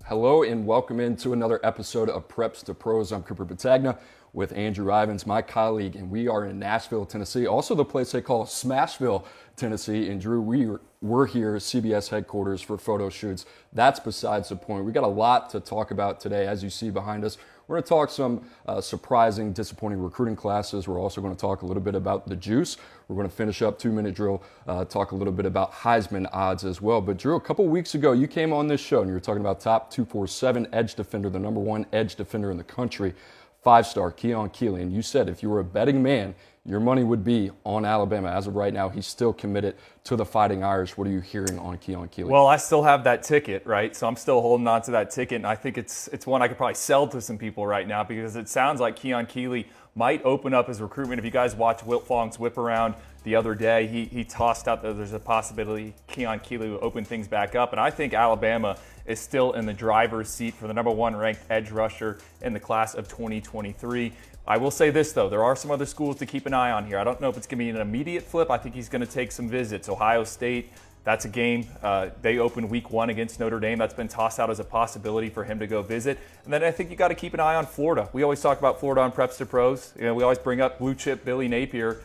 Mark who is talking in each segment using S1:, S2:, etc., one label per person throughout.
S1: Hello and welcome into another episode of Preps to Pros. I'm Cooper Petagna with Andrew Ivins, my colleague, and we are in Nashville, Tennessee, also the place they call Smashville, Tennessee. And Drew, we're here at CBS headquarters for photo shoots. That's besides the point. We got a lot to talk about today, as you see behind us. We're going to talk some surprising, disappointing recruiting classes. We're also going to talk a little bit about the juice. We're going to finish up 2-minute drill, talk a little bit about Heisman odds as well. But Drew, a couple weeks ago, you came on this show and you were talking about top 247 edge defender, the number one edge defender in the country, 5-star Keeley. And you said if you were a betting man, your money would be on Alabama. As of right now, he's still committed to the Fighting Irish. What are you hearing on Keeley?
S2: Well, I still have that ticket, right? So I'm still holding on to that ticket, and I think it's one I could probably sell to some people right now because it sounds like Keeley might open up his recruitment. If you guys watch Wilt Fong's whip around the other day, he tossed out that there's a possibility Keeley will open things back up, and I think Alabama is still in the driver's seat for the number one ranked edge rusher in the class of 2023. I will say this, though. There are some other schools to keep an eye on here. I don't know if it's going to be an immediate flip. I think he's going to take some visits. Ohio State, that's a game. They opened week 1 against Notre Dame. That's been tossed out as a possibility for him to go visit. And then I think you got to keep an eye on Florida. We always talk about Florida on Preps to Pros. You know, we always bring up blue chip Billy Napier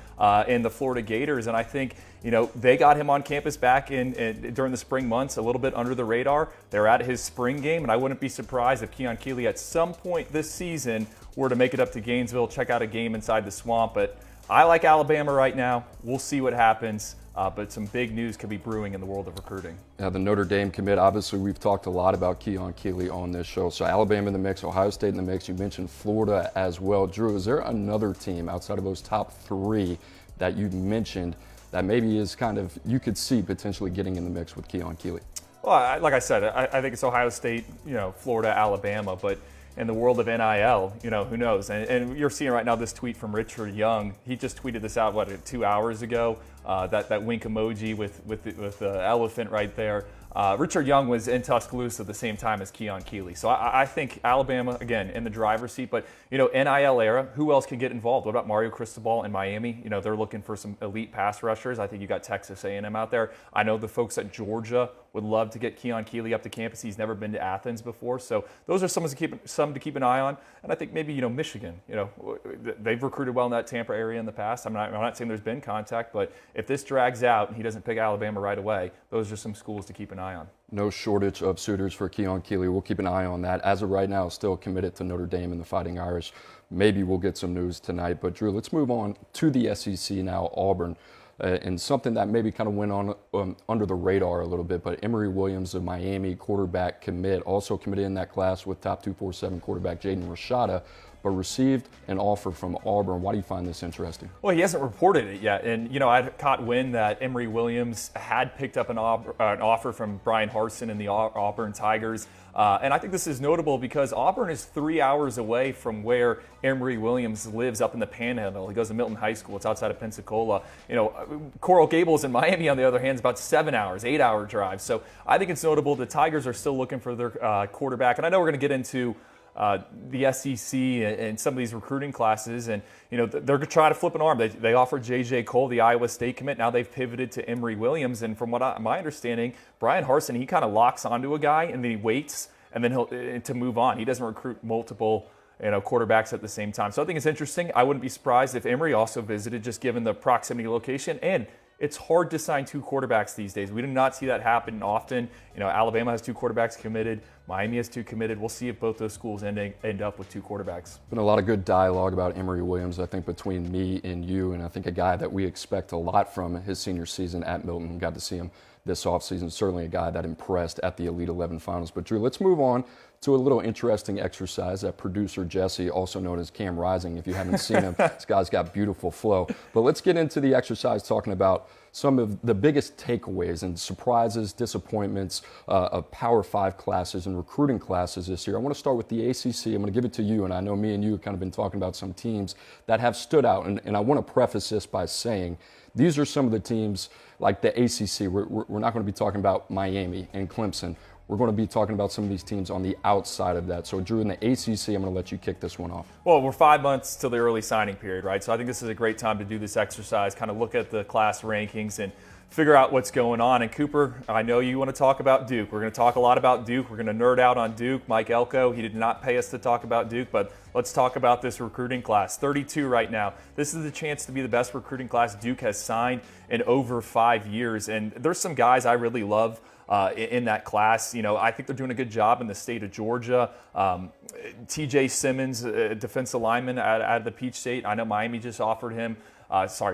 S2: in the Florida Gators. And I think, you know, they got him on campus back during the spring months, a little bit under the radar. They're at his spring game, and I wouldn't be surprised if Keeley at some point this season were to make it up to Gainesville, check out a game inside the swamp. But I like Alabama right now. We'll see what happens. But some big news could be brewing in the world of recruiting.
S1: Yeah, the Notre Dame commit, obviously we've talked a lot about Keeley on this show. So Alabama in the mix, Ohio State in the mix. You mentioned Florida as well. Drew, is there another team outside of those top 3 that you mentioned that maybe is kind of, you could see potentially getting in the mix with Keeley?
S2: Well, like I said, I think it's Ohio State, Florida, Alabama, but in the world of NIL, who knows? And you're seeing right now this tweet from Richard Young. He just tweeted this out, 2 hours ago? That wink emoji with the elephant right there. Richard Young was in Tuscaloosa at the same time as Keeley. So I think Alabama, again, in the driver's seat. But, NIL era, who else can get involved? What about Mario Cristobal in Miami? They're looking for some elite pass rushers. I think you got Texas A&M out there. I know the folks at Georgia would love to get Keeley up to campus. He's never been to Athens before. So those are some to keep an eye on. And I think maybe, Michigan, they've recruited well in that Tampa area in the past. I'm not saying there's been contact, but if this drags out and he doesn't pick Alabama right away, those are some schools to keep an eye on.
S1: No shortage of suitors for Keeley. We'll keep an eye on that. As of right now, still committed to Notre Dame and the Fighting Irish. Maybe we'll get some news tonight. But Drew, let's move on to the SEC now, Auburn. And something that maybe kind of went on under the radar a little bit, but Emory Williams, of Miami quarterback commit, also committed in that class with top 247 quarterback Jaden Rashada, but received an offer from Auburn. Why do you find this interesting?
S2: Well, he hasn't reported it yet. And, I'd caught wind that Emory Williams had picked up an offer from Brian Harsin and the Auburn Tigers. And I think this is notable because Auburn is 3 hours away from where Emory Williams lives up in the Panhandle. He goes to Milton High School. It's outside of Pensacola. Coral Gables in Miami, on the other hand, is about 7 hours, 8-hour drive. So I think it's notable. The Tigers are still looking for their quarterback. And I know we're going to get into the SEC and some of these recruiting classes, and they're going to try to flip an arm. They offered J.J. Cole, the Iowa State commit. Now they've pivoted to Emory Williams, and from my understanding, Brian Harsin, he kind of locks onto a guy and then he waits and then he'll to move on. He doesn't recruit multiple quarterbacks at the same time. So I think it's interesting. I wouldn't be surprised if Emory also visited, just given the proximity location. And it's hard to sign 2 quarterbacks these days. We do not see that happen often. Alabama has 2 quarterbacks committed. Miami has 2 committed. We'll see if both those schools end up with 2 quarterbacks.
S1: Been a lot of good dialogue about Emory Williams, I think, between me and you, and I think a guy that we expect a lot from his senior season at Milton. Got to see him this offseason. Certainly a guy that impressed at the Elite 11 finals. But Drew, let's move on to a little interesting exercise that producer Jesse, also known as Cam Rising, if you haven't seen him, this guy's got beautiful flow. But let's get into the exercise talking about some of the biggest takeaways and surprises, disappointments of Power 5 classes and recruiting classes this year. I want to start with the ACC. I'm going to give it to you, and I know me and you have kind of been talking about some teams that have stood out, and I want to preface this by saying these are some of the teams like the ACC. We're not going to be talking about Miami and Clemson. We're going to be talking about some of these teams on the outside of that. So, Drew, in the ACC, I'm going to let you kick this one off.
S2: Well, we're 5 months till the early signing period, right? So I think this is a great time to do this exercise, kind of look at the class rankings and figure out what's going on. And Cooper, I know you want to talk about Duke. We're going to talk a lot about Duke. We're going to nerd out on Duke. Mike Elko, he did not pay us to talk about Duke, but let's talk about this recruiting class. 32 right now. This is the chance to be the best recruiting class Duke has signed in over 5 years. And there's some guys I really love in that class. I think they're doing a good job in the state of Georgia. TJ Simmons, defensive lineman out of the Peach State. I know Miami just offered him.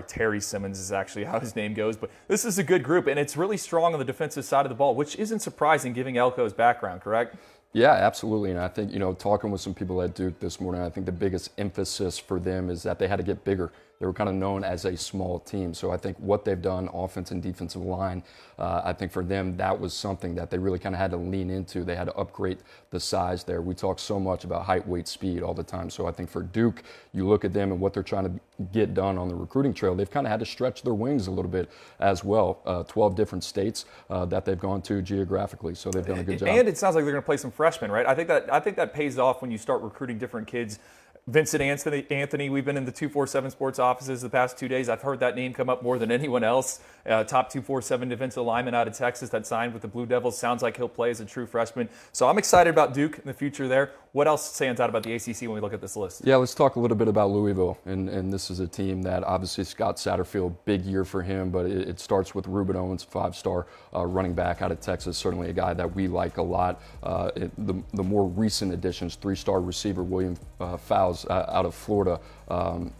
S2: Terry Simmons is actually how his name goes. But this is a good group, and it's really strong on the defensive side of the ball, which isn't surprising given Elko's background, correct?
S1: Yeah, absolutely. And I think, talking with some people at Duke this morning, I think the biggest emphasis for them is that they had to get bigger. They were kind of known as a small team. So I think what they've done, offense and defensive line, I think for them, that was something that they really kind of had to lean into. They had to upgrade the size there. We talk so much about height, weight, speed all the time. So I think for Duke, you look at them and what they're trying to get done on the recruiting trail, they've kind of had to stretch their wings a little bit as well. 12 different states that they've gone to geographically. So they've done a good job.
S2: And it sounds like they're going to play some freshmen, right? I think that pays off when you start recruiting different kids. Vincent Anthony, we've been in the 247 Sports offices the past 2 days. I've heard that name come up more than anyone else. Top 247 defensive lineman out of Texas that signed with the Blue Devils. Sounds like he'll play as a true freshman. So I'm excited about Duke in the future there. What else stands out about the ACC when we look at this list?
S1: Yeah, let's talk a little bit about Louisville. And this is a team that obviously Scott Satterfield, big year for him, but it starts with Ruben Owens, 5-star running back out of Texas, certainly a guy that we like a lot. The more recent additions, 3-star receiver William Fowles out of Florida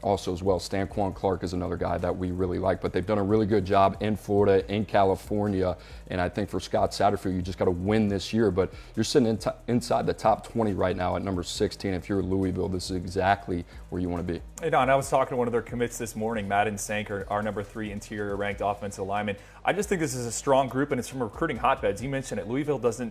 S1: also as well. Stanquan Clark is another guy that we really like, but they've done a really good job in Florida, in California, and I think for Scott Satterfield, you just got to win this year, but you're sitting inside the top 20 right now at number 16. If you're Louisville, this is exactly where you want to be.
S2: Hey Don, I was talking to one of their commits this morning, Madden Sanker, our number 3 interior ranked offensive lineman. I just think this is a strong group, and it's from recruiting hotbeds. You mentioned it.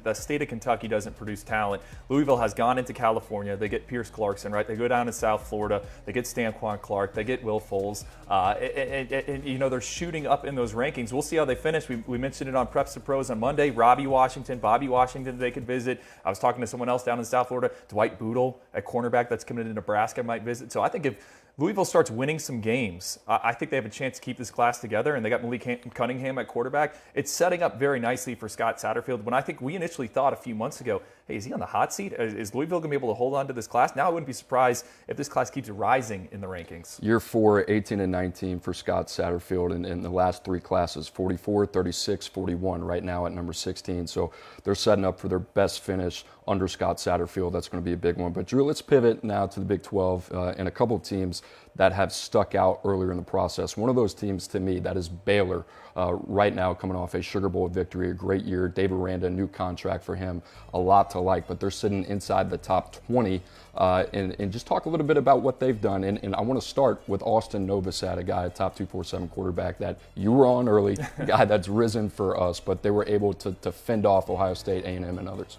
S2: The state of Kentucky doesn't produce talent. Louisville has gone into California. They get Pierce Clarkson, right? They go down to South Florida. They get Stanquan Clark. They get Will Foles. And they're shooting up in those rankings. We'll see how they finish. We mentioned it on Preps to Pros on Monday. Bobby Washington, they could visit. I was talking to someone else down in South Florida. Dwight Boodle, a cornerback that's coming to Nebraska, might visit. So I think if Louisville starts winning some games, I think they have a chance to keep this class together, and they got Malik Cunningham at quarterback. It's setting up very nicely for Scott Satterfield. When I think we initially thought a few months ago, hey, is he on the hot seat? Is Louisville going to be able to hold on to this class? Now I wouldn't be surprised if this class keeps rising in the rankings.
S1: Year 4, 18 and 19 for Scott Satterfield in the last 3 classes, 44, 36, 41 right now at number 16. So they're setting up for their best finish under Scott Satterfield. That's going to be a big one. But Drew, let's pivot now to the Big 12 and a couple of teams that have stuck out earlier in the process. One of those teams to me, that is Baylor, right now coming off a Sugar Bowl victory, a great year. Dave Aranda, new contract for him, a lot to like, but they're sitting inside the top 20. And just talk a little bit about what they've done. And I want to start with Austin Novosad, a guy, a top 247 quarterback that you were on early, a guy that's risen for us, but they were able to fend off Ohio State, A&M, and others.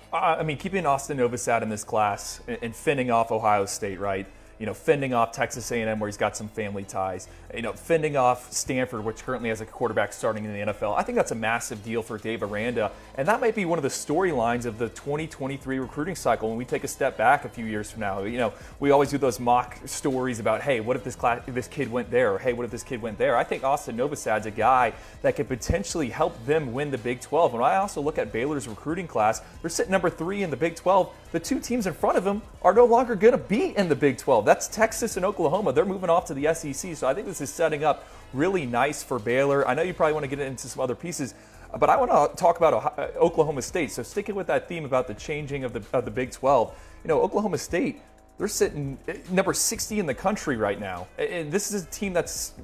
S2: Keeping Austin Novosad in this class and fending off Ohio State, right? Fending off Texas A&M where he's got some family ties, fending off Stanford, which currently has a quarterback starting in the NFL. I think that's a massive deal for Dave Aranda, and that might be one of the storylines of the 2023 recruiting cycle when we take a step back a few years from now. We always do those mock stories about, hey, what if this kid went there, or hey, what if this kid went there? I think Austin Novosad's a guy that could potentially help them win the Big 12. When I also look at Baylor's recruiting class, they're sitting number 3 in the Big 12. The 2 teams in front of them are no longer going to be in the Big 12. That's Texas and Oklahoma. They're moving off to the SEC. So I think this is setting up really nice for Baylor. I know you probably want to get into some other pieces, but I want to talk about Oklahoma State. So sticking with that theme about the changing of the Big 12, Oklahoma State, they're sitting number 60 in the country right now. And this is a team that's,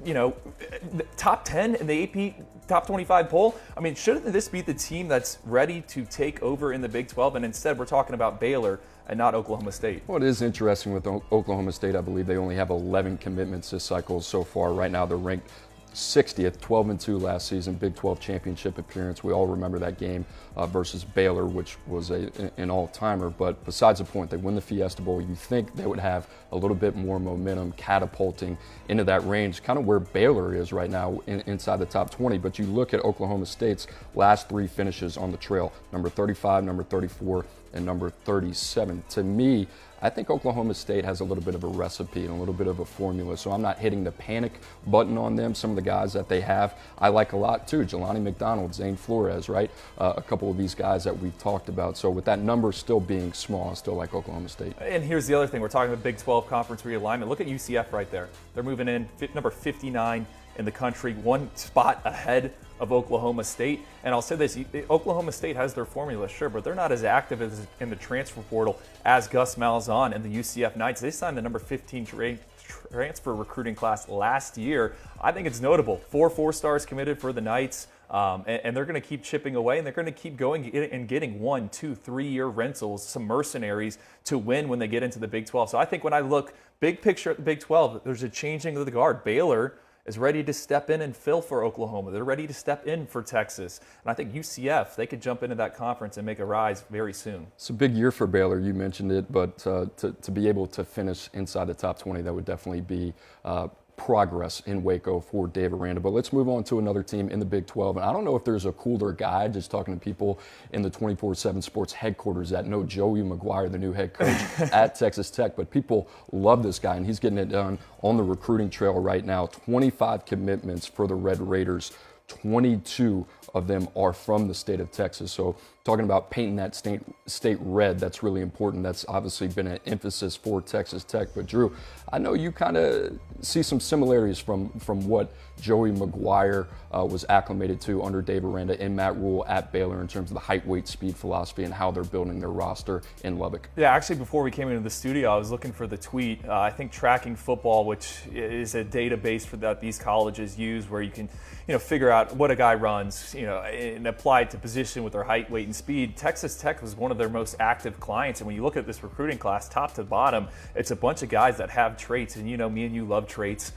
S2: top 10 in the AP top 25 poll. Shouldn't this be the team that's ready to take over in the Big 12? And instead, we're talking about Baylor and not Oklahoma State.
S1: Well, it is interesting with Oklahoma State. I believe they only have 11 commitments this cycle so far. Right now, they're ranked 60th, 12-2 last season, Big 12 championship appearance. We all remember that game versus Baylor, which was an all-timer. But besides the point, they win the Fiesta Bowl. You think they would have a little bit more momentum catapulting into that range, kind of where Baylor is right now inside the top 20. But you look at Oklahoma State's last 3 finishes on the trail, number 35, number 34, and number 37. To me, I think Oklahoma State has a little bit of a recipe and a little bit of a formula, so I'm not hitting the panic button on them. Some of the guys that they have, I like a lot too. Jelani McDonald, Zane Flores, right? A couple of these guys that we've talked about. So with that number still being small, I still like Oklahoma State.
S2: And here's the other thing. We're talking about Big 12 conference realignment. Look at UCF right there. They're moving in number 59 in the country, one spot ahead of Oklahoma State. And I'll say this, Oklahoma State has their formula, sure, but they're not as active as in the transfer portal as Gus Malzahn and the UCF Knights. They signed the number 15 transfer recruiting class last year. I think it's notable. 4 4-stars committed for the Knights, and they're going to keep chipping away, and they're going to keep going and getting 1, 2, 3-year rentals, some mercenaries to win when they get into the Big 12. So I think when I look big picture at the Big 12, there's a changing of the guard. Baylor is ready to step in and fill for Oklahoma. They're ready to step in for Texas. And I think UCF, they could jump into that conference and make a rise very soon.
S1: It's a big year for Baylor. You mentioned it, but to be able to finish inside the top 20, that would definitely be progress in Waco for Dave Aranda. But let's move on to another team in the Big 12. And I don't know if there's a cooler guy, just talking to people in the 24/7 Sports headquarters, that know Joey McGuire, the new head coach at Texas Tech. But people love this guy, and he's getting it done on the recruiting trail right now. 25 commitments for the Red Raiders. 22 of them are from the state of Texas. So talking about painting that state red, that's really important. That's obviously been an emphasis for Texas Tech. But Drew, I know you kind of see some similarities from what Joey McGuire was acclimated to under Dave Aranda and Matt Rule at Baylor in terms of the height, weight, speed philosophy and how they're building their roster in Lubbock.
S2: Yeah, actually, before we came into the studio, I was looking for the tweet. I think Tracking Football, which is a database that these colleges use, where you can, figure out what a guy runs, and apply it to position with their height, weight, and speed. Texas Tech was one of their most active clients, and when you look at this recruiting class, top to bottom, it's a bunch of guys that have traits, and me and you love traits.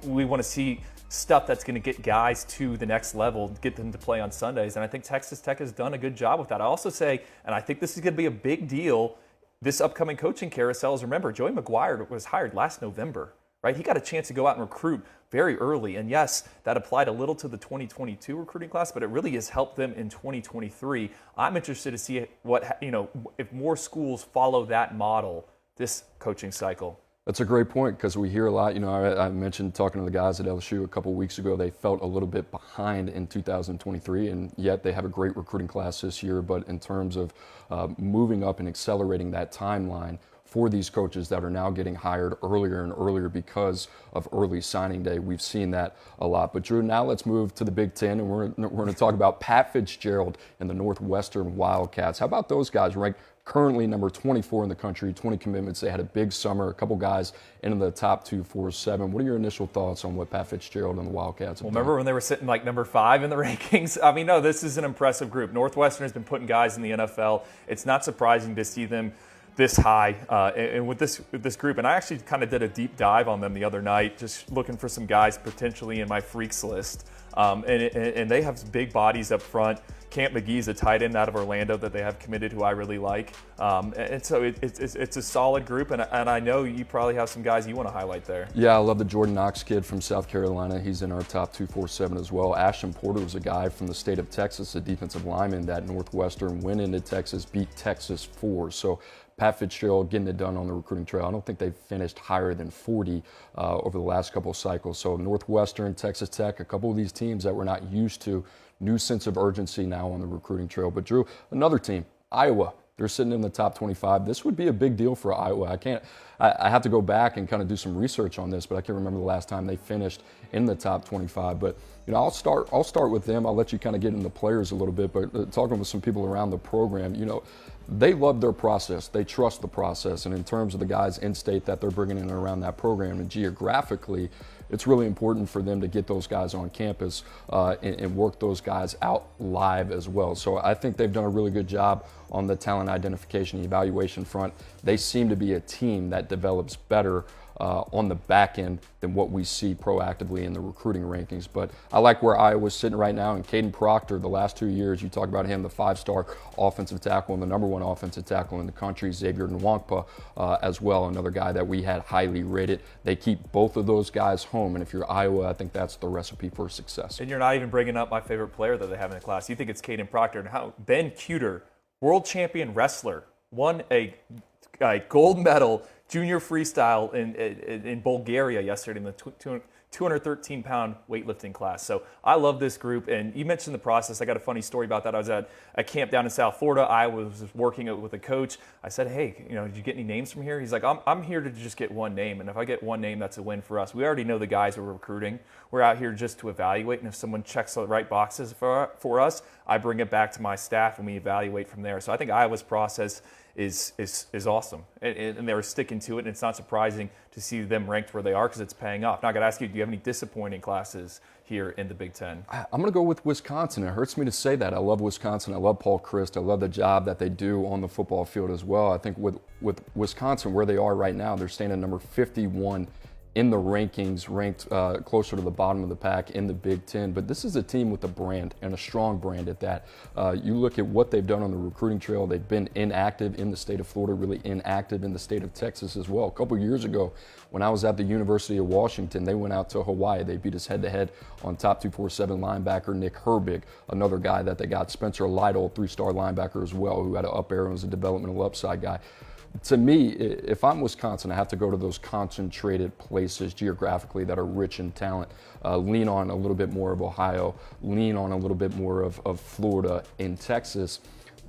S2: We want to see stuff that's going to get guys to the next level, get them to play on Sundays, and I think Texas Tech has done a good job with that. I also say, and I think this is going to be a big deal, this upcoming coaching carousels. Remember, Joey McGuire was hired last November, right? He got a chance to go out and recruit very early, and yes, that applied a little to the 2022 recruiting class, but it really has helped them in 2023. I'm interested to see if more schools follow that model this coaching cycle.
S1: That's a great point, because we hear a lot. I mentioned talking to the guys at LSU a couple of weeks ago. They felt a little bit behind in 2023, and yet they have a great recruiting class this year. But in terms of moving up and accelerating that timeline for these coaches that are now getting hired earlier and earlier because of early signing day, we've seen that a lot. But Drew, now let's move to the Big Ten, and we're going to talk about Pat Fitzgerald and the Northwestern Wildcats. How about those guys, ranked currently number 24 in the country, 20 commitments. They had a big summer, a couple guys into the top 247. What are your initial thoughts on what Pat Fitzgerald and the Wildcats have done?
S2: Remember when they were sitting like number 5 in the rankings? I mean, no, this is an impressive group. Northwestern has been putting guys in the NFL. It's not surprising to see them this high and with this group. And I actually kind of did a deep dive on them the other night, just looking for some guys potentially in my freaks list. And they have big bodies up front. Camp McGee's a tight end out of Orlando that they have committed, who I really like. And so it's a solid group, and I know you probably have some guys you want to highlight there.
S1: Yeah, I love the Jordan Knox kid from South Carolina. He's in our top 247 as well. Ashton Porter was a guy from the state of Texas, a defensive lineman that Northwestern went into Texas, beat Texas 4. So Pat Fitzgerald getting it done on the recruiting trail. I don't think they've finished higher than 40 over the last couple of cycles. So Northwestern, Texas Tech, a couple of these teams that we're not used to, new sense of urgency now on the recruiting trail. But Drew, another team, Iowa. They're sitting in the top 25. This would be a big deal for Iowa. I have to go back and kind of do some research on this, but I can't remember the last time they finished in the top 25. But I'll start with them. I'll let you kind of get into the players a little bit. But talking with some people around the program, they love their process. They trust the process. And in terms of the guys in state that they're bringing in around that program, and geographically, it's really important for them to get those guys on campus and work those guys out live as well. So I think they've done a really good job on the talent identification and evaluation front. They seem to be a team that develops better on the back end than what we see proactively in the recruiting rankings. But I like where Iowa's sitting right now. And Caden Proctor, the last 2 years, you talk about him, the 5-star offensive tackle and the number 1 offensive tackle in the country. Xavier Nwankpa as well, another guy that we had highly rated. They keep both of those guys home. And if you're Iowa, I think that's the recipe for success.
S2: And you're not even bringing up my favorite player that they have in the class. You think it's Caden Proctor. And how Ben Cuter world champion wrestler, won a gold medal junior freestyle in Bulgaria yesterday in the 213-pound weightlifting class. So I love this group. And you mentioned the process. I got a funny story about that. I was at a camp down in South Florida. I was working with a coach. I said, hey, did you get any names from here? He's like, I'm here to just get one name. And if I get one name, that's a win for us. We already know the guys we're recruiting. We're out here just to evaluate. And if someone checks the right boxes for us, I bring it back to my staff and we evaluate from there. So I think Iowa's process is awesome, and they're sticking to it, and it's not surprising to see them ranked where they are because it's paying off. Now I got to ask you, do you have any disappointing classes here in the Big Ten?
S1: I'm going to go with Wisconsin. It hurts me to say that. I love Wisconsin. I love Paul Chryst. I love the job that they do on the football field as well. I think with Wisconsin, where they are right now, they're staying at number 51 in the rankings, ranked closer to the bottom of the pack in the Big Ten. But this is a team with a brand, and a strong brand at that. You look at what they've done on the recruiting trail. They've been inactive in the state of Florida, really inactive in the state of Texas as well. A couple years ago, when I was at the University of Washington, they went out to Hawaii. They beat us head-to-head on top 247 linebacker Nick Herbig, another guy that they got. Spencer Lytle, 3-star linebacker as well, who had an up arrow and was a developmental upside guy. To me, if I'm Wisconsin, I have to go to those concentrated places geographically that are rich in talent. Lean on a little bit more of Ohio, lean on a little bit more of Florida and Texas.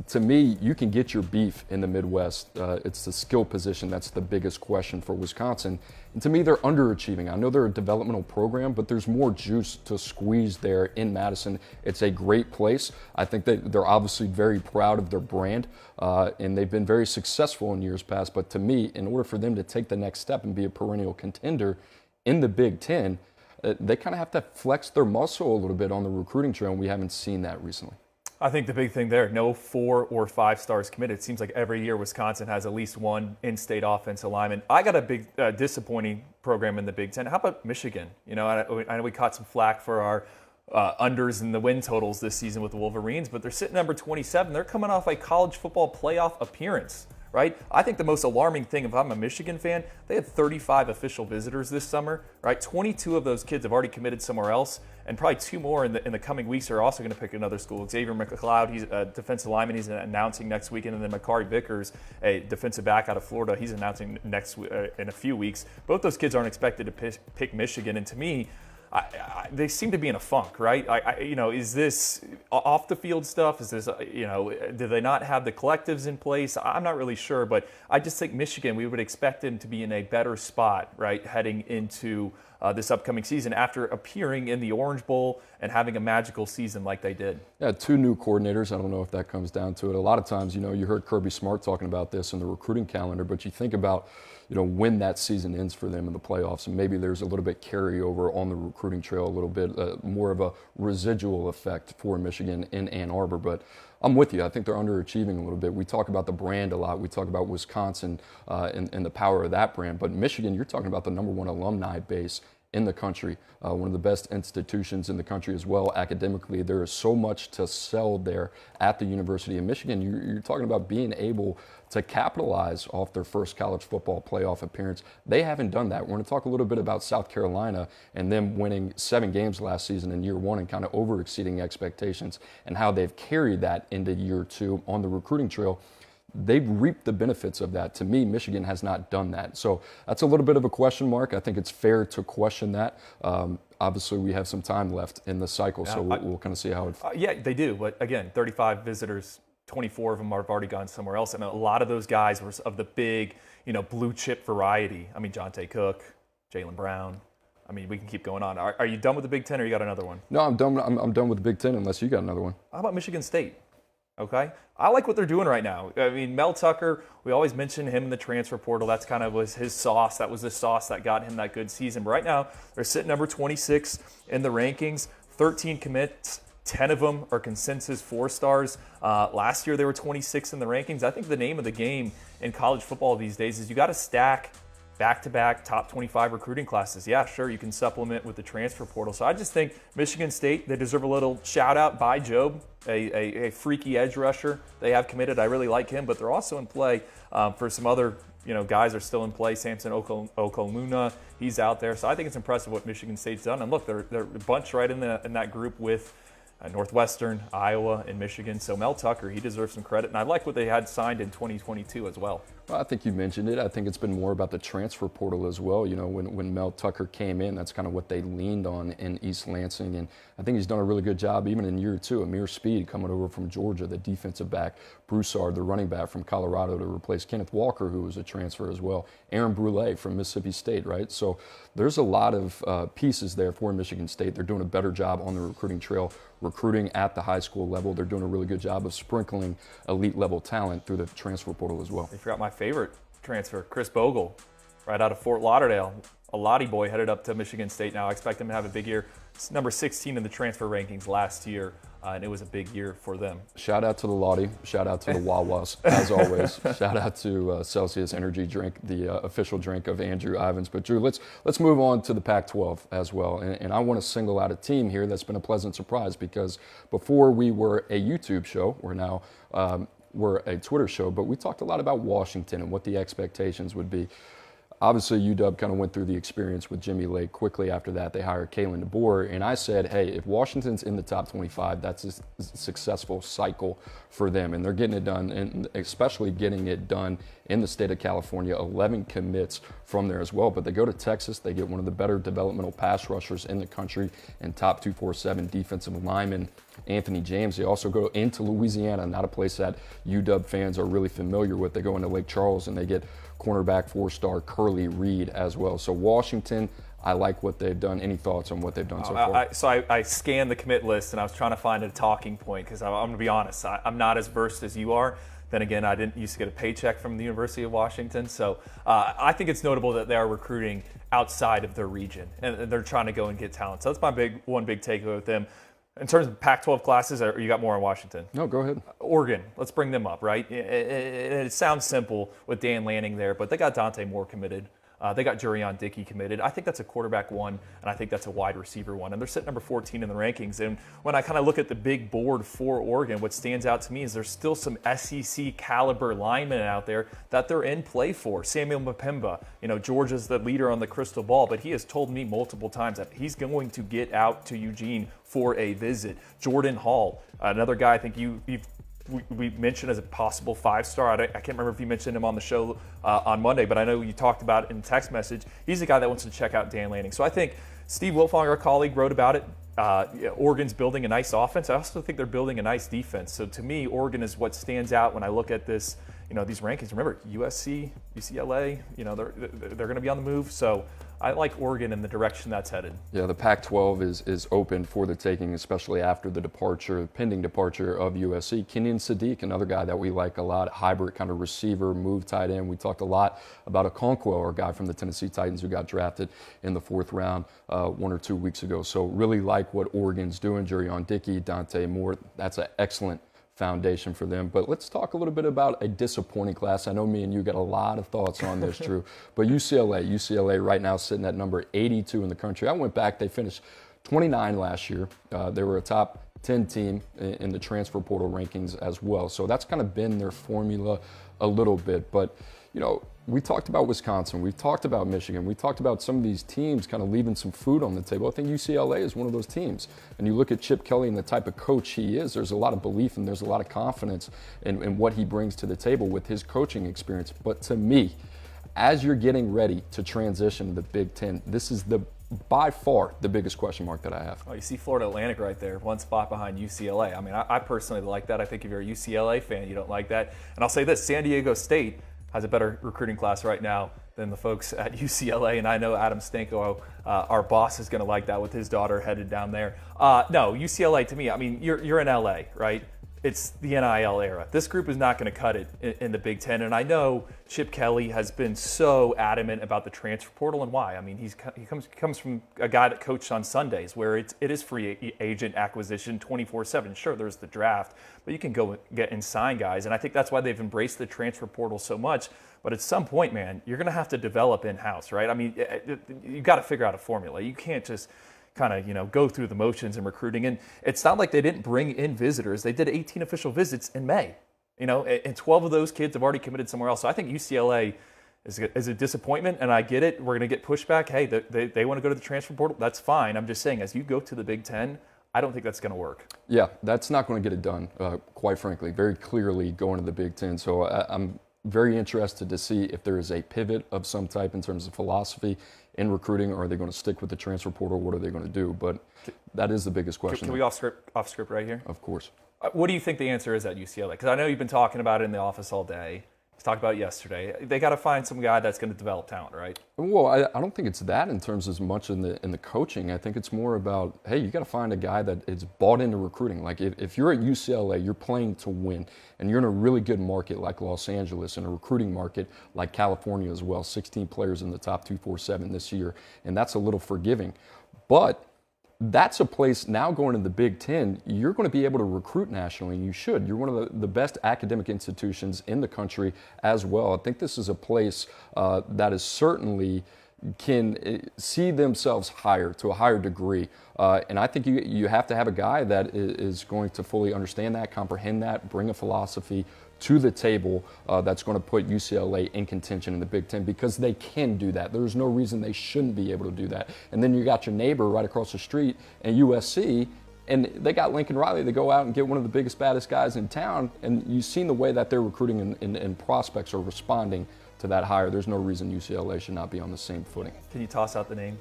S1: To me, you can get your beef in the Midwest. It's the skill position that's the biggest question for Wisconsin. And to me, they're underachieving. I know they're a developmental program, but there's more juice to squeeze there in Madison. It's a great place. I think that they're obviously very proud of their brand, and they've been very successful in years past. But to me, in order for them to take the next step and be a perennial contender in the Big Ten, they kind of have to flex their muscle a little bit on the recruiting trail, and we haven't seen that recently.
S2: I think the big thing there, no 4 or 5 stars committed. It seems like every year Wisconsin has at least one in-state offensive lineman. I got a big disappointing program in the Big Ten. How about Michigan? I know we caught some flack for our unders in the win totals this season with the Wolverines, but they're sitting number 27. They're coming off a college football playoff appearance. Right? I think the most alarming thing, if I'm a Michigan fan, they had 35 official visitors this summer. Right? 22 of those kids have already committed somewhere else, and probably 2 more in the coming weeks are also going to pick another school. Xavier McLeod, he's a defensive lineman. He's announcing next weekend, and then Makari Vickers, a defensive back out of Florida, he's announcing in a few weeks. Both those kids aren't expected to pick Michigan, and to me, they seem to be in a funk, right? Is this off the field stuff? Is this, do they not have the collectives in place? I'm not really sure, but I just think Michigan, we would expect them to be in a better spot, right, heading into this upcoming season after appearing in the Orange Bowl and having a magical season like they did.
S1: Yeah, 2 new coordinators. I don't know if that comes down to it. A lot of times, you heard Kirby Smart talking about this in the recruiting calendar, but you think about when that season ends for them in the playoffs, and maybe there's a little bit carryover on the recruiting trail, a little bit more of a residual effect for Michigan in Ann Arbor. But I'm with you. I think they're underachieving a little bit. We talk about the brand a lot. We talk about Wisconsin and the power of that brand. But Michigan, you're talking about the #1 alumni base in the country, one of the best institutions in the country as well. Academically, there is so much to sell there at the University of Michigan. You're talking about being able to capitalize off their first college football playoff appearance. They haven't done that. We're going to talk a little bit about South Carolina and them winning 7 games last season in year 1 and kind of over-exceeding expectations, and how they've carried that into year 2 on the recruiting trail. They've reaped the benefits of that. To me, Michigan has not done that. So that's a little bit of a question mark. I think it's fair to question that. Obviously, we have some time left in the cycle, so we'll kind of see how it.
S2: Yeah, they do. But again, 35 visitors, 24 of them have already gone somewhere else, and a lot of those guys were of the big, blue chip variety. I mean, Jonte Cook, Jaylen Brown. I mean, we can keep going on. Are you done with the Big Ten, or you got another one?
S1: No, I'm done. I'm done with the Big Ten, unless you got another one.
S2: How about Michigan State? Okay, I like what they're doing right now. I mean, Mel Tucker, we always mention him in the transfer portal. That's kind of was his sauce. That was the sauce that got him that good season. But right now, they're sitting number 26 in the rankings, 13 commits. 10 of them are consensus 4 stars. Last year, they were 26 in the rankings. I think the name of the game in college football these days is you got to stack back-to-back top 25 recruiting classes. Yeah, sure, you can supplement with the transfer portal. So I just think Michigan State, they deserve a little shout-out by Jobe, a freaky edge rusher they have committed. I really like him, but they're also in play for some other guys are still in play. Samson Okolmuna, he's out there. So I think it's impressive what Michigan State's done. And look, they're a bunch right in that group with Northwestern, Iowa, and Michigan. So Mel Tucker, he deserves some credit, and I like what they had signed in 2022 as well.
S1: Well, I think you mentioned it. I think it's been more about the transfer portal as well. You know, when Mel Tucker came in, that's kind of what they leaned on in East Lansing. And I think he's done a really good job even in year two. Amir Speed coming over from Georgia, the defensive back. Broussard, the running back from Colorado, to replace Kenneth Walker, who was a transfer as well. Aaron Brule from Mississippi State, right? So there's a lot of pieces there for Michigan State. They're doing a better job on the recruiting trail, recruiting at the high school level. They're doing a really good job of sprinkling elite level talent through the transfer portal as well.
S2: You forgot my favorite transfer, Chris Bogle, right out of Fort Lauderdale. A Lottie boy headed up to Michigan State now. I expect him to have a big year. It's number 16 in the transfer rankings last year, and it was a big year for them.
S1: Shout out to the Lottie. Shout out to the Wawas, as always. Shout out to Celsius Energy Drink, the official drink of Andrew Ivins. But Drew, let's move on to the Pac-12 as well. And I want to single out a team here that's been a pleasant surprise, because before we were a YouTube show, we're now we're a Twitter show, but we talked a lot about Washington and what the expectations would be. Obviously, UW kind of went through the experience with Jimmy Lake. Quickly after that, they hired Kalen DeBoer, and I said, hey, if Washington's in the top 25, that's a successful cycle for them, and they're getting it done, and especially getting it done in the state of California. 11 commits from there as well, but they go to Texas, they get one of the better developmental pass rushers in the country and top 247 defensive lineman, Anthony James. They also go into Louisiana, not a place that UW fans are really familiar with. They go into Lake Charles and they get cornerback 4-star Curly Reed as well. So Washington, I like what they've done. Any thoughts on what they've done so far?
S2: I scanned the commit list and I was trying to find a talking point, because I'm going to be honest, I'm not as versed as you are. Then again, I didn't used to get a paycheck from the University of Washington. So I think it's notable that they are recruiting outside of their region and they're trying to go and get talent. So that's my one big takeaway with them. In terms of Pac-12 classes, or you got more on Washington?
S1: No, go ahead.
S2: Oregon, let's bring them up, right? It sounds simple with Dan Lanning there, but they got Dante Moore committed. They got Jurion Dickey committed. I think that's a quarterback one, and I think that's a wide receiver one. And they're sitting number 14 in the rankings. And when I kind of look at the big board for Oregon, what stands out to me is there's still some SEC caliber linemen out there that they're in play for. Samuel Mpemba, Georgia's the leader on the crystal ball, but he has told me multiple times that he's going to get out to Eugene for a visit. Jordan Hall, another guy I think we mentioned as a possible 5-star. I can't remember if you mentioned him on the show on Monday, but I know you talked about it in text message. He's a guy that wants to check out Dan Lanning. So I think Steve Wiltfong, our colleague, wrote about it. Oregon's building a nice offense. I also think they're building a nice defense. So to me, Oregon is what stands out when I look at this, these rankings. Remember, USC, UCLA, they're going to be on the move. So I like Oregon in the direction that's headed.
S1: Yeah, the Pac-12 is open for the taking, especially after the pending departure of USC. Kenyon Sadiq, another guy that we like a lot, hybrid kind of receiver, move tight end. We talked a lot about Okonkwo, a guy from the Tennessee Titans who got drafted in the 4th round 1 or 2 weeks ago. So really like what Oregon's doing. Jurion Dickey, Dante Moore, that's an excellent foundation for them. But let's talk a little bit about a disappointing class. I know me and you got a lot of thoughts on this, Drew. But UCLA right now sitting at number 82 in the country. I went back, they finished 29 last year. They were a top 10 team in the transfer portal rankings as well. So that's kind of been their formula a little bit. But, we talked about Wisconsin, we talked about Michigan, we talked about some of these teams kind of leaving some food on the table. I think UCLA is one of those teams. And you look at Chip Kelly and the type of coach he is, there's a lot of belief and there's a lot of confidence in what he brings to the table with his coaching experience. But to me, as you're getting ready to transition to the Big Ten, this is by far the biggest question mark that I have.
S2: Oh, you see Florida Atlantic right there, one spot behind UCLA. I mean, I personally like that. I think if you're a UCLA fan, you don't like that. And I'll say this, San Diego State has a better recruiting class right now than the folks at UCLA, and I know Adam Stanko, our boss, is going to like that with his daughter headed down there. No, UCLA to me, I mean, you're in LA, right? It's the NIL era. This group is not going to cut it in the Big Ten, and I know Chip Kelly has been so adamant about the transfer portal, and why? I mean, he comes from a guy that coached on Sundays, where it is free agent acquisition 24/7. Sure, there's the draft, but you can go get and sign guys, and I think that's why they've embraced the transfer portal so much. But at some point, man, you're going to have to develop in-house, right? I mean, you've got to figure out a formula. You can't just kind of, go through the motions in recruiting. And it's not like they didn't bring in visitors. They did 18 official visits in May, and 12 of those kids have already committed somewhere else. So I think UCLA is a disappointment, and I get it. We're going to get pushback. Hey, they want to go to the transfer portal. That's fine. I'm just saying, as you go to the Big Ten, I don't think that's going to work.
S1: Yeah, that's not going to get it done, quite frankly, very clearly going to the Big Ten. So I'm very interested to see if there is a pivot of some type in terms of philosophy in recruiting, or are they going to stick with the transfer portal? What are they going to do? But that is the biggest question.
S2: Can we off script right here?
S1: Of course.
S2: What do you think the answer is at UCLA? Because I know you've been talking about it in the office all day. Let's talk about it yesterday. They got to find some guy that's going to develop talent, right?
S1: Well, I don't think it's that in terms as much in the coaching. I think it's more about, hey, you got to find a guy that is bought into recruiting. Like if you're at UCLA, you're playing to win, and you're in a really good market like Los Angeles, and a recruiting market like California as well. 16 players in the top 247 this year, and that's a little forgiving, but that's a place now going to the Big Ten, you're going to be able to recruit nationally, and you should. You're one of the best academic institutions in the country as well. I think this is a place that is certainly can see themselves higher to a higher degree. And I think you have to have a guy that is going to fully understand that, comprehend that, bring a philosophy to the table that's going to put UCLA in contention in the Big Ten, because they can do that. There's no reason they shouldn't be able to do that. And then you got your neighbor right across the street and USC, and they got Lincoln Riley to go out and get one of the biggest, baddest guys in town. And you've seen the way that they're recruiting and prospects are responding to that hire. There's no reason UCLA should not be on the same footing.
S2: Can you toss out the name?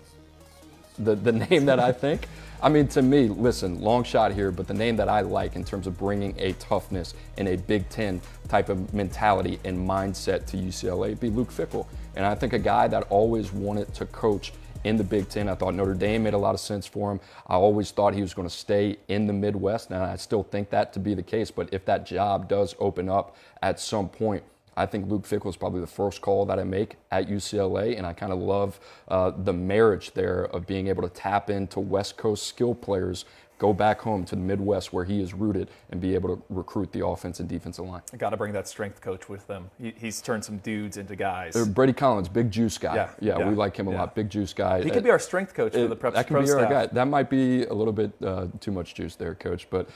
S1: The name that I think, I mean, to me, listen, long shot here, but the name that I like in terms of bringing a toughness and a Big Ten type of mentality and mindset to UCLA would be Luke Fickell. And I think a guy that always wanted to coach in the Big Ten. I thought Notre Dame made a lot of sense for him. I always thought he was going to stay in the Midwest, and I still think that to be the case. But if that job does open up at some point, I think Luke Fickell is probably the first call that I make at UCLA, and I kind of love the marriage there of being able to tap into West Coast skill players, go back home to the Midwest where he is rooted, and be able to recruit the offense and defensive line.
S2: I got to bring that strength coach with them. He's turned some dudes into guys.
S1: Brady Collins, big juice guy. Yeah, we like him a lot. Big juice guy.
S2: He could be our strength coach for the prep.
S1: That could be our guy. That might be a little bit too much juice there, Coach. But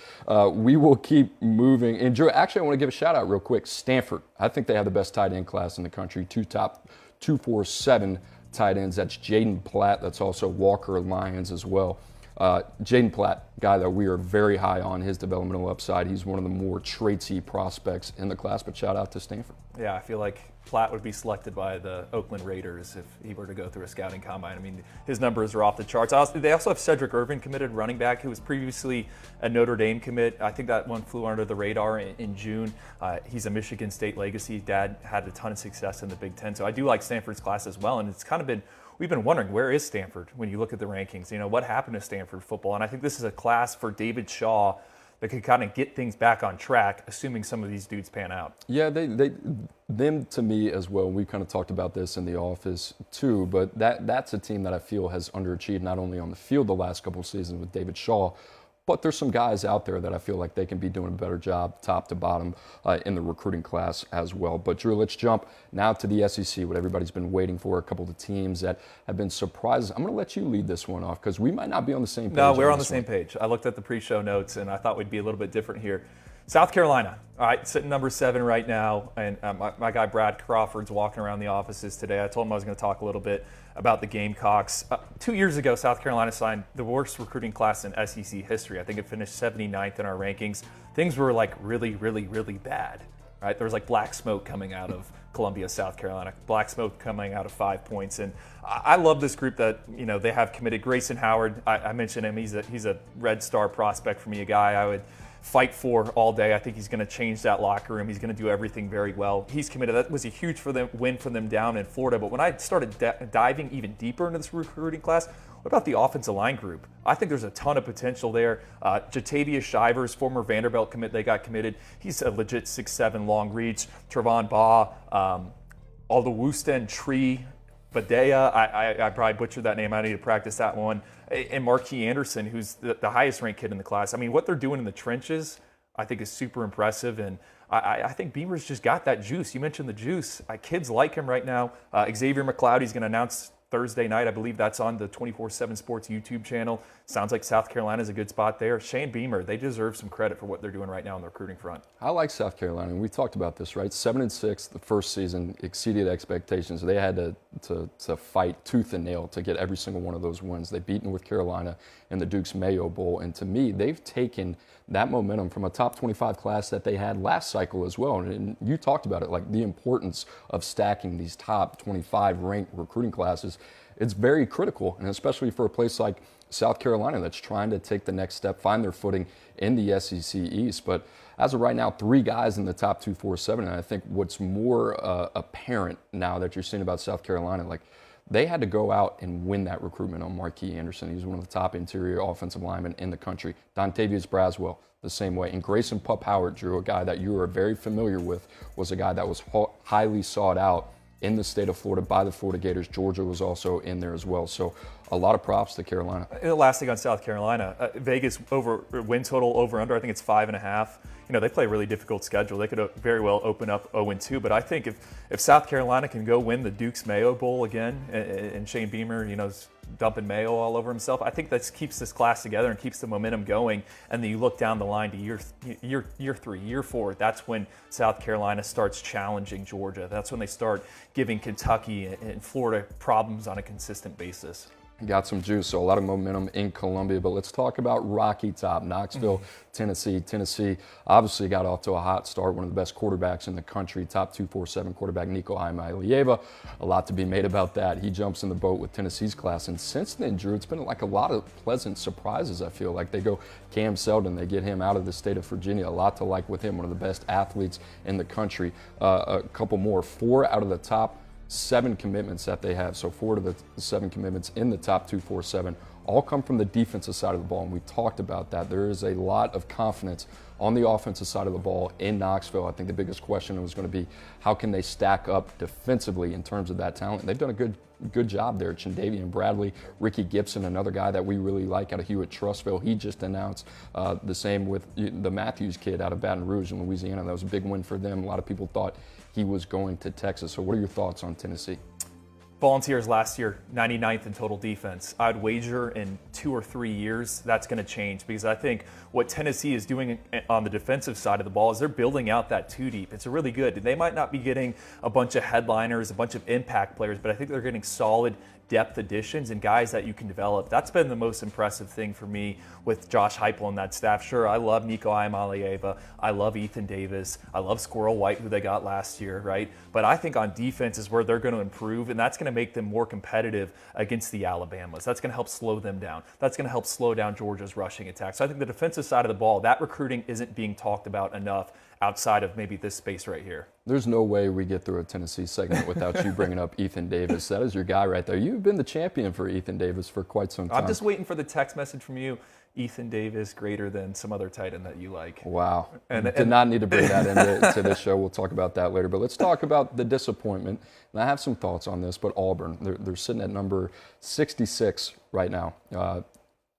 S1: we will keep moving. And Drew, actually, I want to give a shout out real quick. Stanford. I think they have the best tight end class in the country. 247 tight ends. That's Jaden Platt. That's also Walker Lyons as well. Jaden Platt, guy that we are very high on his developmental upside. He's one of the more traitsy prospects in the class, but shout out to Stanford.
S2: Yeah, I feel like Platt would be selected by the Oakland Raiders if he were to go through a scouting combine. I mean, his numbers are off the charts. They also have Cedric Irvin committed, running back, who was previously a Notre Dame commit. I think that one flew under the radar in June. He's a Michigan State legacy. Dad had a ton of success in the Big Ten. So I do like Stanford's class as well, and it's kind of been we've been wondering, where is Stanford when you look at the rankings? You know, what happened to Stanford football? And I think this is a class for David Shaw that could kind of get things back on track, assuming some of these dudes pan out.
S1: Yeah, them to me as well. We kind of talked about this in the office too, but that's a team that I feel has underachieved not only on the field the last couple of seasons with David Shaw, but there's some guys out there that I feel like they can be doing a better job top to bottom in the recruiting class as well. But Drew, let's jump now to the SEC, what everybody's been waiting for, a couple of the teams that have been surprises. I'm going to let you lead this one off because we might not be on the same page.
S2: No, we're on the same page. I looked at the pre-show notes and I thought we'd be a little bit different here. South Carolina, all right, sitting number 7 right now, and my guy Brad Crawford's walking around the offices today. I told him I was going to talk a little bit about the Gamecocks. 2 years ago, South Carolina signed the worst recruiting class in SEC history. I think it finished 79th in our rankings. Things were like really, really, really bad, right? There was like black smoke coming out of Columbia, South Carolina, black smoke coming out of 5 Points. And I love this group that, you know, they have committed. Grayson Howard, I mentioned him. He's a Red Star prospect for me, a guy I would fight for all day. I think he's going to change that locker room. He's going to do everything very well. He's committed. That was a huge win for them down in Florida. But when I started diving even deeper into this recruiting class, what about the offensive line group? I think there's a ton of potential there. Jatavius Shivers, former Vanderbilt commit, they got committed. He's a legit 6'7" long reach. Trevon Baugh, Aldowusten Tree, Badea, I probably butchered that name. I need to practice that one. And Marquis Anderson, who's the highest ranked kid in the class. I mean, what they're doing in the trenches, I think is super impressive. And I think Beamer's just got that juice. You mentioned the juice. Kids like him right now. Xavier McLeod, he's going to announce Thursday night. I believe that's on the 24/7 Sports YouTube channel. Sounds like South Carolina's a good spot there. Shane Beamer, they deserve some credit for what they're doing right now on the recruiting front.
S1: I like South Carolina, and we talked about this, right? 7-6 the first season exceeded expectations. They had to fight tooth and nail to get every single one of those wins. They beat North Carolina in the Duke's Mayo Bowl, and to me, they've taken that momentum from a top 25 class that they had last cycle as well. And you talked about it, like the importance of stacking these top 25 ranked recruiting classes. It's very critical, and especially for a place like South Carolina that's trying to take the next step, find their footing in the SEC East. But as of right now, 3 guys in the top 247, and I think what's more apparent now that you're seeing about South Carolina, like they had to go out and win that recruitment on Marquis Anderson. He's one of the top interior offensive linemen in the country. Dontavius Braswell, the same way. And Grayson Pup-Howard, Drew, a guy that you are very familiar with, was a guy that was highly sought out in the state of Florida by the Florida Gators. Georgia was also in there as well. So a lot of props to Carolina.
S2: And the last thing on South Carolina, Vegas win total over under, I think it's 5.5. You know, they play a really difficult schedule. They could very well open up 0-2. But I think if South Carolina can go win the Duke's Mayo Bowl again, and Shane Beamer, you know, is dumping mayo all over himself, I think that keeps this class together and keeps the momentum going. And then you look down the line to year 3, year 4. That's when South Carolina starts challenging Georgia. That's when they start giving Kentucky and Florida problems on a consistent basis.
S1: Got some juice, so a lot of momentum in Columbia. But let's talk about Rocky Top, Knoxville, Tennessee. Tennessee obviously got off to a hot start, one of the best quarterbacks in the country, top 247 quarterback Nico Iamaleava. A lot to be made about that. He jumps in the boat with Tennessee's class. And since then, Drew, it's been like a lot of pleasant surprises, I feel like. They go Cam Seldon, they get him out of the state of Virginia. A lot to like with him, one of the best athletes in the country. A couple more, 4 out of the top 7 commitments that they have. So 4 of the 7 commitments in the top 247 all come from the defensive side of the ball. And we talked about that. There is a lot of confidence on the offensive side of the ball in Knoxville. I think the biggest question was going to be how can they stack up defensively in terms of that talent. And they've done a good job there. Chindavian Bradley, Ricky Gibson, another guy that we really like out of Hewitt-Trussville. He just announced the same with the Matthews kid out of Baton Rouge in Louisiana. That was a big win for them. A lot of people thought he was going to Texas. So what are your thoughts on Tennessee?
S2: Volunteers last year, 99th in total defense. I'd wager in 2 or 3 years that's going to change, because I think what Tennessee is doing on the defensive side of the ball is they're building out that 2 deep. It's really good. They might not be getting a bunch of headliners, a bunch of impact players, but I think they're getting solid depth additions and guys that you can develop. That's been the most impressive thing for me with Josh Heupel and that staff. Sure, I love Nico Iamaleava. I love Ethan Davis. I love Squirrel White, who they got last year, right? But I think on defense is where they're going to improve, and that's going to make them more competitive against the Alabamas. That's going to help slow them down. That's going to help slow down Georgia's rushing attack. So I think the defensive side of the ball, that recruiting isn't being talked about enough outside of maybe this space right here.
S1: There's no way we get through a Tennessee segment without you bringing up Ethan Davis. That is your guy right there. You've been the champion for Ethan Davis for quite some time.
S2: I'm just waiting for the text message from you. Ethan Davis greater than some other tight end that you like.
S1: Wow. Did not need to bring that into this show. We'll talk about that later. But let's talk about the disappointment. And I have some thoughts on this, but Auburn, they're sitting at number 66 right now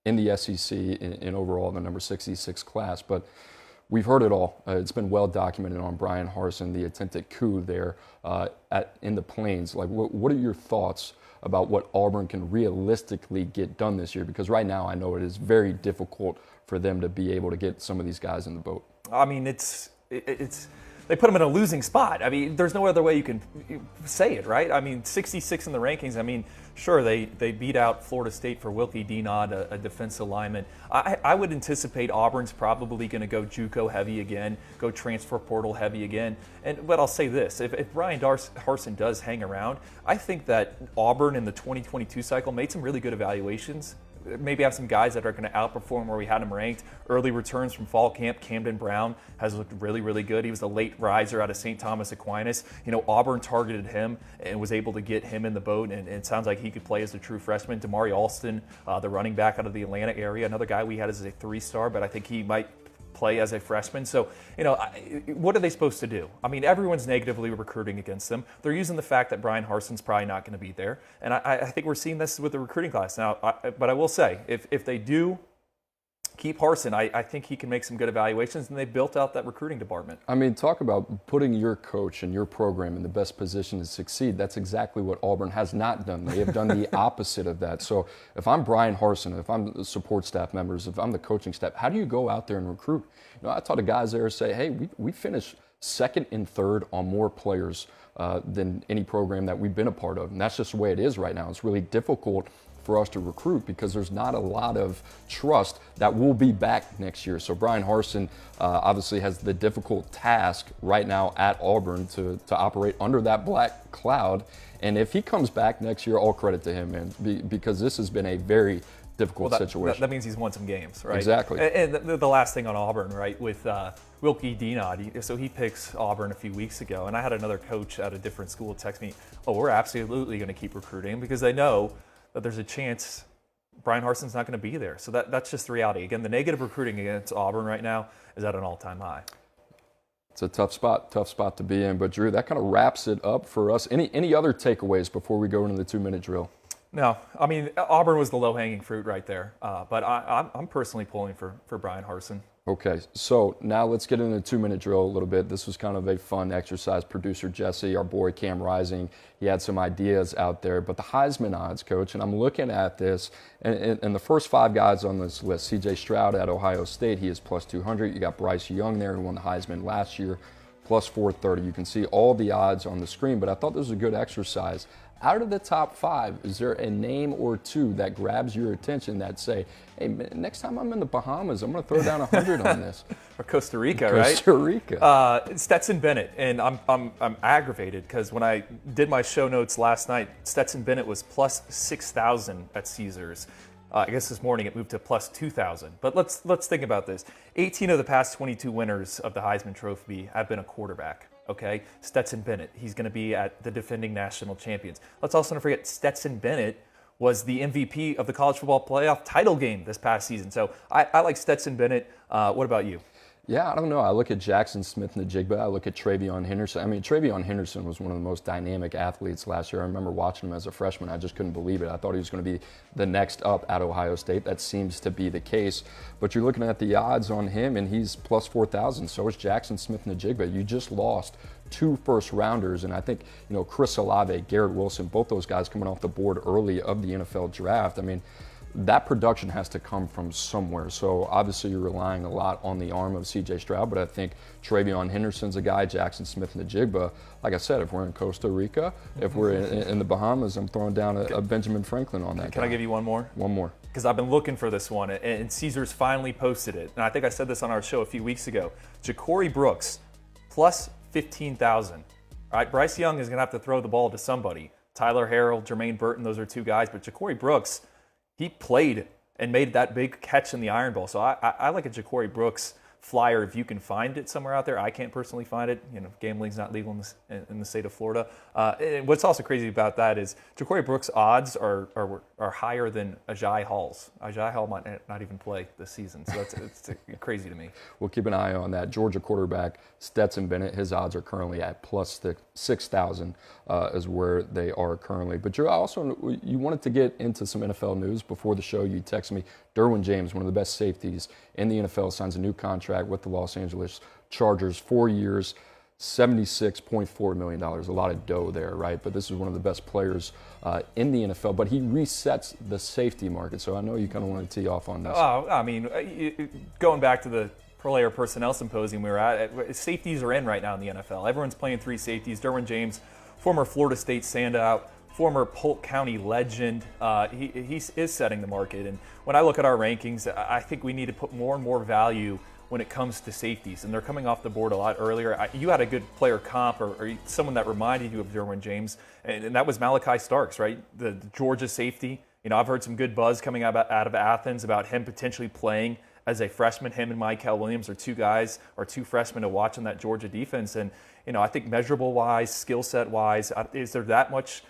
S1: in the SEC in overall, the number 66 class. But we've heard it all. It's been well documented on Brian Harsin, the attempted coup there in the Plains. Like, what are your thoughts about what Auburn can realistically get done this year? Because right now I know it is very difficult for them to be able to get some of these guys in the boat.
S2: I mean, it's they put them in a losing spot. I mean, there's no other way you can say it, right? I mean, 66 in the rankings. I mean, sure, they beat out Florida State for Wilkie Denaud, a defensive lineman. I would anticipate Auburn's probably going to go JUCO heavy again, go transfer portal heavy again. But I'll say this, if Brian Harsin does hang around, I think that Auburn in the 2022 cycle made some really good evaluations. Maybe have some guys that are going to outperform where we had them ranked. Early returns from fall camp, Camden Brown has looked really, really good. He was a late riser out of St. Thomas Aquinas. You know, Auburn targeted him and was able to get him in the boat, and it sounds like he could play as a true freshman. Damari Alston, the running back out of the Atlanta area, another guy we had as a 3-star, but I think he might play as a freshman. So, you know, what are they supposed to do? I mean, everyone's negatively recruiting against them. They're using the fact that Brian Harsin's probably not going to be there. And I think we're seeing this with the recruiting class. Now, but I will say, if they do keep Harsin. I think he can make some good evaluations, and they built out that recruiting department.
S1: I mean, talk about putting your coach and your program in the best position to succeed. That's exactly what Auburn has not done. They have done the opposite of that. So if I'm Brian Harsin, if I'm the support staff members, if I'm the coaching staff, how do you go out there and recruit? You know, I taught the guys there say, hey, we finished second and third on more players than any program that we've been a part of. And that's just the way it is right now. It's really difficult for us to recruit because there's not a lot of trust that we'll be back next year. So Brian Harsin obviously has the difficult task right now at Auburn to operate under that black cloud. And if he comes back next year, all credit to him, man, because this has been a very difficult situation.
S2: That means he's won some games, right?
S1: Exactly.
S2: And the last thing on Auburn, right, with Wilkie Dienod, so he picks Auburn a few weeks ago, and I had another coach at a different school text me, we're absolutely going to keep recruiting because they know that there's a chance Brian Harsin's not going to be there. So that's just the reality. Again, the negative recruiting against Auburn right now is at an all-time high.
S1: It's a tough spot to be in. But Drew, that kind of wraps it up for us. Any other takeaways before we go into the 2-minute drill?
S2: No, I mean, Auburn was the low-hanging fruit right there. But I'm personally pulling for Brian Harsin.
S1: Okay, so now let's get into the 2-minute drill a little bit. This was kind of a fun exercise. Producer Jesse, our boy Cam Rising, he had some ideas out there. But the Heisman odds, Coach, and I'm looking at this, and the first 5 guys on this list, C.J. Stroud at Ohio State, he is plus 200. You got Bryce Young there, who won the Heisman last year, plus 430. You can see all the odds on the screen, but I thought this was a good exercise. Out of the top 5, is there a name or two that grabs your attention that say, hey, next time I'm in the Bahamas, I'm going to throw down 100 on this?
S2: Or Costa Rica, right?
S1: Costa Rica.
S2: Stetson Bennett, and I'm aggravated because when I did my show notes last night, Stetson Bennett was plus 6,000 at Caesars. I guess this morning it moved to plus 2,000. But let's think about this. 18 of the past 22 winners of the Heisman Trophy have been a quarterback. Okay, Stetson Bennett, he's going to be at the defending national champions. Let's also not forget Stetson Bennett was the MVP of the college football playoff title game this past season. So I like Stetson Bennett. What about you?
S1: Yeah, I don't know. I look at Jackson Smith-Njigba. I look at Travion Henderson. I mean, Travion Henderson was one of the most dynamic athletes last year. I remember watching him as a freshman. I just couldn't believe it. I thought he was going to be the next up at Ohio State. That seems to be the case. But you're looking at the odds on him, and he's plus 4,000. So is Jackson Smith-Njigba. You just lost 2 first-rounders, and I think, Chris Olave, Garrett Wilson, both those guys coming off the board early of the NFL draft. I mean, that production has to come from somewhere. So obviously you're relying a lot on the arm of C.J. Stroud, but I think Travion Henderson's a guy, Jackson Smith-Njigba. Like I said, if we're in Costa Rica, if we're in the Bahamas, I'm throwing down a Benjamin Franklin on that guy.
S2: Can I give you one more?
S1: One more.
S2: Because I've been looking for this one, and Caesars finally posted it. And I think I said this on our show a few weeks ago. Ja'Cory Brooks, plus 15,000. All right, Bryce Young is going to have to throw the ball to somebody. Tyler Harrell, Jermaine Burton, those are 2 guys. But Ja'Cory Brooks, he played and made that big catch in the Iron Bowl. So I like a Ja'Cory Brooks flyer if you can find it somewhere out there. I can't personally find it. Gambling's not legal in the state of Florida. And what's also crazy about that is Ja'Cory Brooks' odds are higher than Agiye Hall's. Agiye Hall might not even play this season, so it's crazy to me.
S1: We'll keep an eye on that. Georgia quarterback Stetson Bennett, his odds are currently at plus 6,000 is where they are currently. But you wanted to get into some NFL news before the show. You texted me. Derwin James, one of the best safeties in the NFL, signs a new contract with the Los Angeles Chargers, 4 years, $76.4 million. A lot of dough there, right? But this is one of the best players in the NFL. But he resets the safety market. So I know you kind of want to tee off on this.
S2: Oh, I mean, going back to the player personnel symposium we were at, safeties are in right now in the NFL. Everyone's playing 3 safeties. Derwin James, former Florida State standout, former Polk County legend, he is setting the market. And when I look at our rankings, I think we need to put more and more value when it comes to safeties. And they're coming off the board a lot earlier. You had a good player comp or someone that reminded you of Derwin James, and that was Malachi Starks, right? The Georgia safety. I've heard some good buzz coming out of Athens about him potentially playing as a freshman. Him and Michael Williams are 2 freshmen to watch in that Georgia defense. And, I think measurable-wise, skill set-wise, is there that much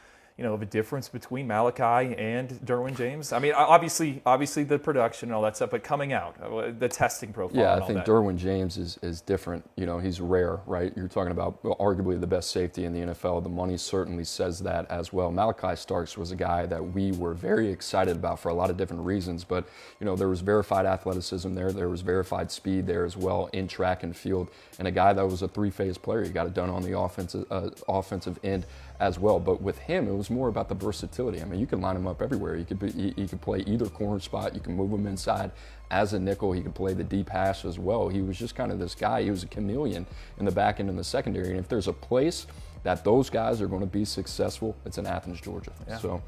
S2: of a difference between Malachi and Derwin James? I mean, obviously the production and all that stuff, but coming out, the testing profile.
S1: Yeah,
S2: and
S1: I think
S2: all that.
S1: Derwin James is different. He's rare, right? You're talking about arguably the best safety in the NFL. The money certainly says that as well. Malachi Starks was a guy that we were very excited about for a lot of different reasons, but there was verified athleticism there. There was verified speed there as well in track and field, and a guy that was a three-phase player. He got it done on the offensive end as well. But with him, it was more about the versatility. I mean, you can line him up everywhere. He could play either corner spot. You can move him inside as a nickel. He could play the deep hash as well. He was just kind of this guy. He was a chameleon in the back end and the secondary. And if there's a place that those guys are going to be successful, it's in Athens, Georgia.
S2: Yeah.
S1: So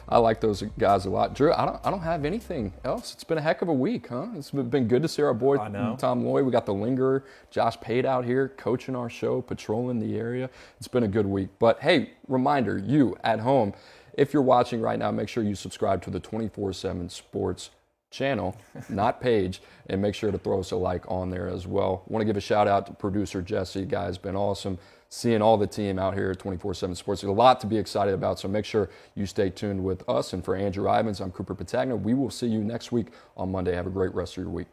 S1: I like those guys a lot. Drew, I don't have anything else. It's been a heck of a week, huh? It's been good to see our boy Tom Lloyd. We got the lingerer, Josh Pate out here coaching our show, patrolling the area. It's been a good week. But hey, reminder, you at home, if you're watching right now, make sure you subscribe to the 24/7 Sports channel, not page, and make sure to throw us a like on there as well. Want to give a shout out to producer Jesse. Guys, been awesome seeing all the team out here at 24/7 Sports. There's a lot to be excited about, so make sure you stay tuned with us. And for Andrew Ivins, I'm Cooper Petagna. We will see you next week on Monday. Have a great rest of your week.